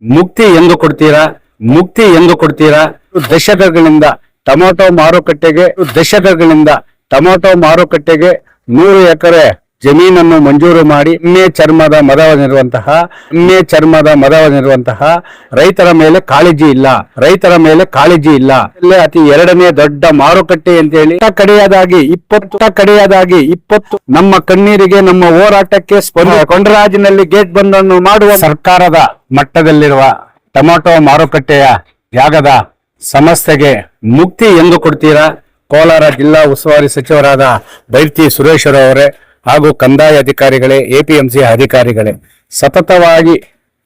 ಮುಕ್ತಿ ಎಂದು ಕೊಡ್ತೀರಾ? ಮುಕ್ತಿ ಎಂದು ಕೊಡ್ತೀರಾ? ದಶಕಗಳಿಂದ ಟೊಮೊಟೊ ಮಾರುಕಟ್ಟೆಗೆ 100 ಎಕರೆ ಜಮೀನನ್ನು ಮಂಜೂರು ಮಾಡಿ ಎಮ್ಮೆ ಚರ್ಮದ ಮದವನಿರುವಂತಹ ರೈತರ ಮೇಲೆ ಕಾಳಜಿ ಇಲ್ಲ. ಇಲ್ಲೇ ಅತಿ ಎರಡನೇ ದೊಡ್ಡ ಮಾರುಕಟ್ಟೆ ಅಂತ ಹೇಳಿ ಕಡೆಯದಾಗಿ 20 ನಮ್ಮ ಕಣ್ಣೀರಿಗೆ ನಮ್ಮ ಹೋರಾಟಕ್ಕೆ ಕೊಂಡರಾಜಿನಲ್ಲಿ ಗೇಟ್ ಬಂದನ್ನು ಮಾಡುವ ಸರ್ಕಾರದ ಮಟ್ಟದಲ್ಲಿರುವ ಟೊಮೊಟೊ ಮಾರುಕಟ್ಟೆಯ ಜಾಗದ ಸಮಸ್ಯೆಗೆ ಮುಕ್ತಿ ಎಂದು ಕೊಡ್ತೀರಾ? ಕೋಲಾರ ಜಿಲ್ಲಾ ಉಸ್ತುವಾರಿ ಸಚಿವರಾದ ಬೈರ್ತಿ ಸುರೇಶ್ ಅವರೇ ಹಾಗೂ ಕಂದಾಯ ಅಧಿಕಾರಿಗಳೇ, ಎಪಿಎಂಸಿ ಅಧಿಕಾರಿಗಳೇ, ಸತತವಾಗಿ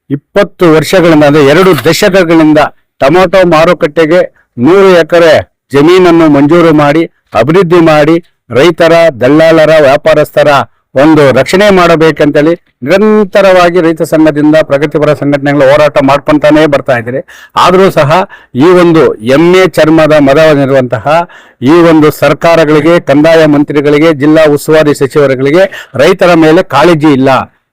20 ವರ್ಷಗಳಿಂದ ಅಂದ್ರೆ 2 ದಶಕಗಳಿಂದ ಟೊಮೊಟೊ ಮಾರುಕಟ್ಟೆಗೆ 100 ಎಕರೆ ಜಮೀನನ್ನು ಮಂಜೂರು ಮಾಡಿ ಅಭಿವೃದ್ಧಿ ಮಾಡಿ ರೈತರ, ದಲ್ಲಾಳರ, ವ್ಯಾಪಾರಸ್ಥರ ಒಂದು ರಕ್ಷಣೆ ಮಾಡಬೇಕಂತೇಳಿ ನಿರಂತರವಾಗಿ ರೈತ ಸಂಘದಿಂದ ಪ್ರಗತಿಪರ ಸಂಘಟನೆಗಳ ಹೋರಾಟ ಮಾಡ್ಕೊಂತಾನೆ ಬರ್ತಾ ಇದ್ದಾರೆ. ಆದರೂ ಸಹ ಈ ಒಂದು ಎಮ್ಮೆ ಚರ್ಮದ ಮದವನಿರುವಂತಹ ಈ ಒಂದು ಸರ್ಕಾರಗಳಿಗೆ, ಕಂದಾಯ ಮಂತ್ರಿಗಳಿಗೆ, ಜಿಲ್ಲಾ ಉಸ್ತುವಾರಿ ಸಚಿವರುಗಳಿಗೆ ರೈತರ ಮೇಲೆ ಕಾಳಜಿ ಇಲ್ಲ.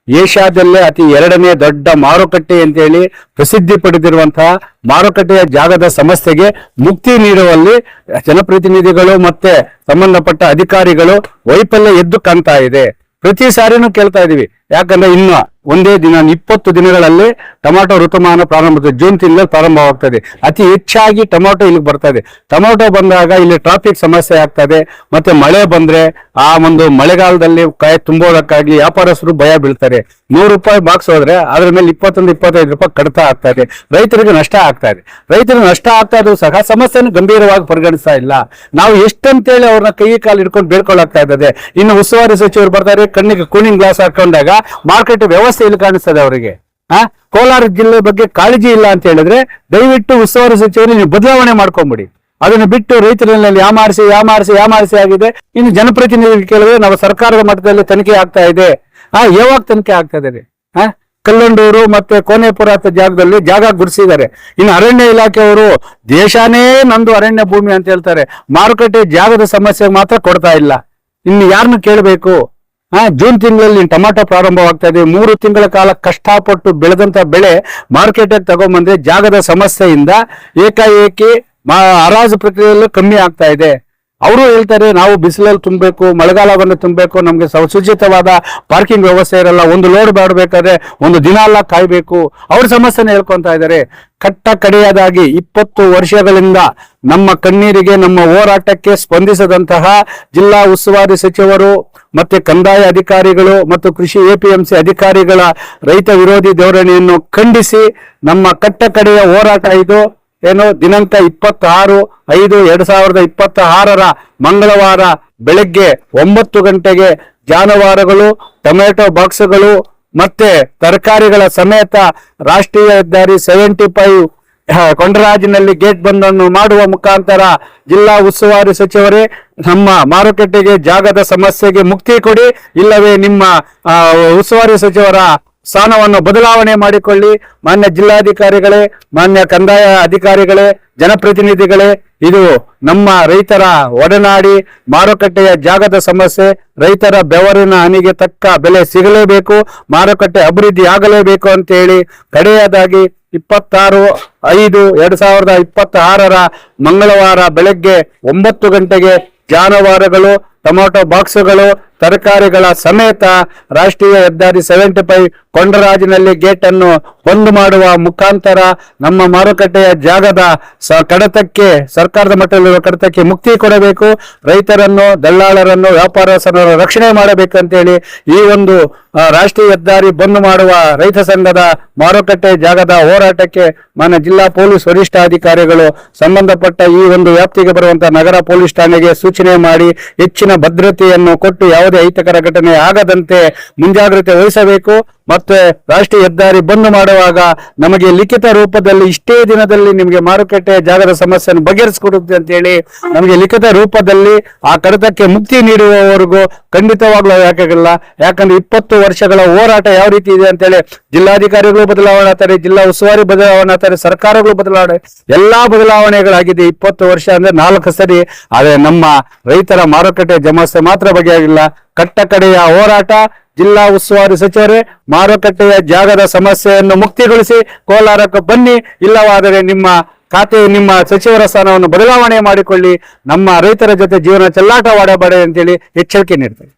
ಏಷ್ಯಾದಲ್ಲೇ ಅತಿ ಎರಡನೇ ದೊಡ್ಡ ಮಾರುಕಟ್ಟೆ ಅಂತೇಳಿ ಪ್ರಸಿದ್ಧಿ ಪಡೆದಿರುವಂತಹ ಮಾರುಕಟ್ಟೆಯ ಜಾಗದ ಸಮಸ್ಯೆಗೆ ಮುಕ್ತಿ ನೀಡುವಲ್ಲಿ ಜನಪ್ರತಿನಿಧಿಗಳು ಮತ್ತೆ ಸಂಬಂಧಪಟ್ಟ ಅಧಿಕಾರಿಗಳು ವೈಫಲ್ಯ ಎದ್ದು ಕಾಣ್ತಾ ಇದೆ. ಪ್ರತಿ ಸಾರಿನೂ ಕೇಳ್ತಾ ಇದೀವಿ. ಯಾಕಂದ್ರೆ ಇನ್ನು ಒಂದೇ ದಿನ 20 ದಿನಗಳಲ್ಲಿ ಟೊಮೊಟೊ ಋತುಮಾನ ಜೂನ್ ತಿಂಗಳಲ್ಲಿ ಪ್ರಾರಂಭವಾಗ್ತದೆ. ಅತಿ ಹೆಚ್ಚಾಗಿ ಟೊಮೊಟೊ ಇಲ್ಲಿಗೆ ಬರ್ತಾ ಇದೆ. ಟೊಮೊಟೊ ಬಂದಾಗ ಇಲ್ಲಿ ಟ್ರಾಫಿಕ್ ಸಮಸ್ಯೆ ಆಗ್ತದೆ. ಮತ್ತೆ ಮಳೆ ಬಂದ್ರೆ ಆ ಒಂದು ಮಳೆಗಾಲದಲ್ಲಿ ಕಾಯಿ ತುಂಬೋದಕ್ಕಾಗಿ ವ್ಯಾಪಾರಸ್ಥರು ಭಯ ಬೀಳ್ತಾರೆ. 100 ರೂಪಾಯಿ ಬಾಕ್ಸ್ ಹೋದ್ರೆ ಅದ್ರ ಮೇಲೆ 21-25 ರೂಪಾಯಿ ಕಡಿತ ಆಗ್ತಾ ಇದೆ. ರೈತರಿಗೆ ನಷ್ಟ ಆಗ್ತಾ ಇದೆ. ಇದ್ರೂ ಸಹ ಸಮಸ್ಯೆಯನ್ನು ಗಂಭೀರವಾಗಿ ಪರಿಗಣಿಸ್ತಾ ಇಲ್ಲ. ನಾವು ಎಷ್ಟಂತೇಳಿ ಅವ್ರನ್ನ ಕೈ ಕಾಲು ಹಿಡ್ಕೊಂಡು ಬೇಡ್ಕೊಳ್ಳಾಗ್ತಾ ಇದ್ದದೆ. ಇನ್ನು ಉಸ್ತುವಾರಿ ಸಚಿವರು ಬರ್ತಾರೆ, ಕಣ್ಣಿಗೆ ಕೂಲಿಂಗ್ ಗ್ಲಾಸ್ ಹಾಕೊಂಡಾಗ ಮಾರ್ಕೆಟ್ ವ್ಯವಸ್ಥೆ ಇಲ್ಲಿ ಕಾಣಿಸ್ತದೆ ಅವರಿಗೆ. ಕೋಲಾರ ಜಿಲ್ಲೆ ಬಗ್ಗೆ ಕಾಳಜಿ ಇಲ್ಲ ಅಂತ ಹೇಳಿದ್ರೆ ದಯವಿಟ್ಟು ಉಸ್ತುವಾರಿ ಸಚಿವರು ನೀವು ಬದಲಾವಣೆ ಮಾಡ್ಕೊಂಬಿಡಿ. ಅದನ್ನು ಬಿಟ್ಟು ರೈತರಲ್ಲಿ ಯಾಮಾರಿಸಿ ಆಗಿದೆ. ಇನ್ನು ಜನಪ್ರತಿನಿಧಿಗಳು ಕೇಳಿದ್ರೆ ನಾವು ಸರ್ಕಾರದ ಮಟ್ಟದಲ್ಲಿ ತನಿಖೆ ಆಗ್ತಾ ಇದೆ. ಯಾವಾಗ ತನಿಖೆ ಆಗ್ತಾ ಇದೆ? ಕಲ್ಲಂಡೂರು ಮತ್ತೆ ಕೋನೇಪುರ ಜಾಗದಲ್ಲಿ ಜಾಗ ಗುಡಿಸಿದ್ದಾರೆ. ಇನ್ನು ಅರಣ್ಯ ಇಲಾಖೆಯವರು ದೇಶನೇ ನಂದು ಅರಣ್ಯ ಭೂಮಿ ಅಂತ ಹೇಳ್ತಾರೆ. ಮಾರುಕಟ್ಟೆ ಜಾಗದ ಸಮಸ್ಯೆ ಮಾತ್ರ ಕೊಡ್ತಾ ಇಲ್ಲ. ಇನ್ನು ಯಾರನ್ನು ಕೇಳಬೇಕು? ಜೂನ್ ತಿಂಗಳಲ್ಲಿ ಟೊಮೊಟೊ ಪ್ರಾರಂಭವಾಗ್ತಾ ಇದೆ. 3 ತಿಂಗಳ ಕಾಲ ಕಷ್ಟಪಟ್ಟು ಬೆಳೆದಂತ ಬೆಳೆ ಮಾರ್ಕೆಟ್ಗೆ ತಗೊಂಡ್ಬಂದ್ರೆ ಜಾಗದ ಸಮಸ್ಯೆಯಿಂದ ಏಕಾಏಕಿ ಹರಾಜು ಪ್ರಕ್ರಿಯೆಯಲ್ಲೂ ಕಮ್ಮಿ ಆಗ್ತಾ ಇದೆ. ಅವರು ಹೇಳ್ತಾರೆ ನಾವು ಬಿಸಿಲಲ್ಲಿ ತುಂಬಬೇಕು, ಮಳೆಗಾಲವನ್ನು ತುಂಬಬೇಕು, ನಮ್ಗೆ ಸುಚಿತವಾದ ಪಾರ್ಕಿಂಗ್ ವ್ಯವಸ್ಥೆ ಇರಲ್ಲ, ಒಂದು ಲೋಡ್ ಮಾಡಬೇಕಾದ್ರೆ ಒಂದು ದಿನ ಎಲ್ಲ ಕಾಯ್ಬೇಕು. ಅವ್ರ ಸಮಸ್ಯೆನ ಹೇಳ್ಕೊಂತ ಇದ್ದಾರೆ. ಕಡೆಯದಾಗಿ 20 ವರ್ಷಗಳಿಂದ ನಮ್ಮ ಕಣ್ಣೀರಿಗೆ, ನಮ್ಮ ಹೋರಾಟಕ್ಕೆ ಸ್ಪಂದಿಸದಂತಹ ಜಿಲ್ಲಾ ಉಸ್ತುವಾರಿ ಸಚಿವರು ಮತ್ತೆ ಕಂದಾಯ ಅಧಿಕಾರಿಗಳು ಮತ್ತು ಕೃಷಿ ಎಪಿಎಂಸಿ ಅಧಿಕಾರಿಗಳ ರೈತ ವಿರೋಧಿ ಧೋರಣೆಯನ್ನು ಖಂಡಿಸಿ ನಮ್ಮ ಕಡೆಯ ಹೋರಾಟ ಇದು ದಿನಾಂಕ 26/5/2026 ಮಂಗಳವಾರ ಬೆಳಗ್ಗೆ 9 ಗಂಟೆಗೆ ಜಾನುವಾರುಗಳು, ಟೊಮೆಟೊ ಬಾಕ್ಸ್ಗಳು ಮತ್ತೆ ತರಕಾರಿಗಳ ಸಮೇತ ರಾಷ್ಟ್ರೀಯ ಹೆದ್ದಾರಿ 75 ಕೊಂಡರಾಜಿನಲ್ಲಿ ಗೇಟ್ ಬಂದನ್ನು ಮಾಡುವ ಮುಖಾಂತರ ಜಿಲ್ಲಾ ಉಸ್ತುವಾರಿ ಸಚಿವರೇ ನಮ್ಮ ಮಾರುಕಟ್ಟೆಗೆ ಜಾಗದ ಸಮಸ್ಯೆಗೆ ಮುಕ್ತಿ ಕೊಡಿ, ಇಲ್ಲವೇ ನಿಮ್ಮ ಉಸ್ತುವಾರಿ ಸಚಿವರ ಸ್ಥಾನವನ್ನು ಬದಲಾವಣೆ ಮಾಡಿಕೊಳ್ಳಿ. ಮಾನ್ಯ ಜಿಲ್ಲಾಧಿಕಾರಿಗಳೇ, ಮಾನ್ಯ ಕಂದಾಯ ಅಧಿಕಾರಿಗಳೇ, ಜನಪ್ರತಿನಿಧಿಗಳೇ, ಇದು ನಮ್ಮ ರೈತರ ಒಡನಾಡಿ. ಮಾರುಕಟ್ಟೆಯ ಜಾಗದ ಸಮಸ್ಯೆ, ರೈತರ ಬೆವರಿನ ಹನಿಗೆ ತಕ್ಕ ಬೆಲೆ ಸಿಗಲೇಬೇಕು, ಮಾರುಕಟ್ಟೆ ಅಭಿವೃದ್ಧಿ ಆಗಲೇಬೇಕು ಅಂತ ಹೇಳಿ ಕಡೆಯದಾಗಿ 26/5/2026 ಮಂಗಳವಾರ ಬೆಳಗ್ಗೆ 9 ಗಂಟೆಗೆ ಜಾನುವಾರುಗಳು, ಟೊಮೊಟೊ ಬಾಕ್ಸ್ಗಳು, ತರಕಾರಿಗಳ ಸಮೇತ ರಾಷ್ಟ್ರೀಯ ಹೆದ್ದಾರಿ 75 ಕೊಂಡರಾಜಿನಲ್ಲಿ ಗೇಟ್ ಅನ್ನು ಬಂದ್ ಮಾಡುವ ಮುಖಾಂತರ ನಮ್ಮ ಮಾರುಕಟ್ಟೆಯ ಜಾಗದ ಕಡತಕ್ಕೆ, ಸರ್ಕಾರದ ಮಟ್ಟದಲ್ಲಿರುವ ಕಡತಕ್ಕೆ ಮುಕ್ತಿ ಕೊಡಬೇಕು. ರೈತರನ್ನು, ದಲ್ಲಾಳರನ್ನು, ವ್ಯಾಪಾರಸ್ಥರನ್ನು ರಕ್ಷಣೆ ಮಾಡಬೇಕಂತೇಳಿ ಈ ಒಂದು ರಾಷ್ಟ್ರೀಯ ಹೆದ್ದಾರಿ ಬಂದ್ ಮಾಡುವ ರೈತ ಸಂಘದ ಮಾರುಕಟ್ಟೆ ಜಾಗದ ಹೋರಾಟಕ್ಕೆ ಮಾನ್ಯ ಜಿಲ್ಲಾ ಪೊಲೀಸ್ ವರಿಷ್ಠಾಧಿಕಾರಿಗಳು ಸಂಬಂಧಪಟ್ಟ ಈ ಒಂದು ವ್ಯಾಪ್ತಿಗೆ ಬರುವಂತಹ ನಗರ ಪೊಲೀಸ್ ಠಾಣೆಗೆ ಸೂಚನೆ ಮಾಡಿ ಹೆಚ್ಚಿನ ಭದ್ರತೆಯನ್ನು ಕೊಟ್ಟು ಯಾವುದೇ ಅಹಿತಕರ ಘಟನೆ ಆಗದಂತೆ ಮುಂಜಾಗ್ರತೆ ವಹಿಸಬೇಕು. ಮತ್ತೆ ರಾಷ್ಟ್ರೀಯ ಹೆದ್ದಾರಿ ಬಂದ್ ಮಾಡುವಾಗ ನಮಗೆ ಲಿಖಿತ ರೂಪದಲ್ಲಿ ಇಷ್ಟೇ ದಿನದಲ್ಲಿ ನಿಮಗೆ ಮಾರುಕಟ್ಟೆಯ ಜಾಗದ ಸಮಸ್ಯೆಯನ್ನು ಬಗೆಹರಿಸಿಕೊಡುತ್ತೆ ಅಂತ ಹೇಳಿ ನಮಗೆ ಲಿಖಿತ ರೂಪದಲ್ಲಿ ಆ ಕಡತಕ್ಕೆ ಮುಕ್ತಿ ನೀಡುವವರೆಗೂ ಖಂಡಿತವಾಗ್ಲೂ ಯಾಕಾಗಲ್ಲ. ಯಾಕಂದ್ರೆ 20 ವರ್ಷಗಳ ಹೋರಾಟ ಯಾವ ರೀತಿ ಇದೆ ಅಂತೇಳಿ ಜಿಲ್ಲಾಧಿಕಾರಿಗಳು ಬದಲಾವಣೆ ಆಗ್ತಾರೆ, ಜಿಲ್ಲಾ ಉಸ್ತುವಾರಿ ಬದಲಾವಣೆ ಆಗ್ತಾರೆ, ಸರ್ಕಾರಗಳು ಬದಲಾವಣೆ, ಎಲ್ಲಾ ಬದಲಾವಣೆಗಳಾಗಿದೆ. 20 ವರ್ಷ ಅಂದ್ರೆ 4 ಸರಿ. ಆದ್ರೆ ನಮ್ಮ ರೈತರ ಮಾರುಕಟ್ಟೆ ಸಮಸ್ಯೆ ಮಾತ್ರ ಬಗೆಯಾಗಿಲ್ಲ. ಕಟ್ಟ ಕಡೆಯ ಹೋರಾಟ. ಜಿಲ್ಲಾ ಉಸ್ತುವಾರಿ ಸಚಿವರೇ, ಮಾರುಕಟ್ಟೆಯ ಜಾಗದ ಸಮಸ್ಯೆಯನ್ನು ಮುಕ್ತಿಗೊಳಿಸಿ ಕೋಲಾರಕ್ಕೆ ಬನ್ನಿ, ಇಲ್ಲವಾದರೆ ನಿಮ್ಮ ಖಾತೆ, ನಿಮ್ಮ ಸಚಿವರ ಸ್ಥಾನವನ್ನು ಬದಲಾವಣೆ ಮಾಡಿಕೊಳ್ಳಿ, ನಮ್ಮ ರೈತರ ಜೊತೆ ಜೀವನ ಚೆಲ್ಲಾಟವಾಡಬೇಡಿ ಅಂತೇಳಿ ಎಚ್ಚರಿಕೆ ನೀಡ್ತಾರೆ.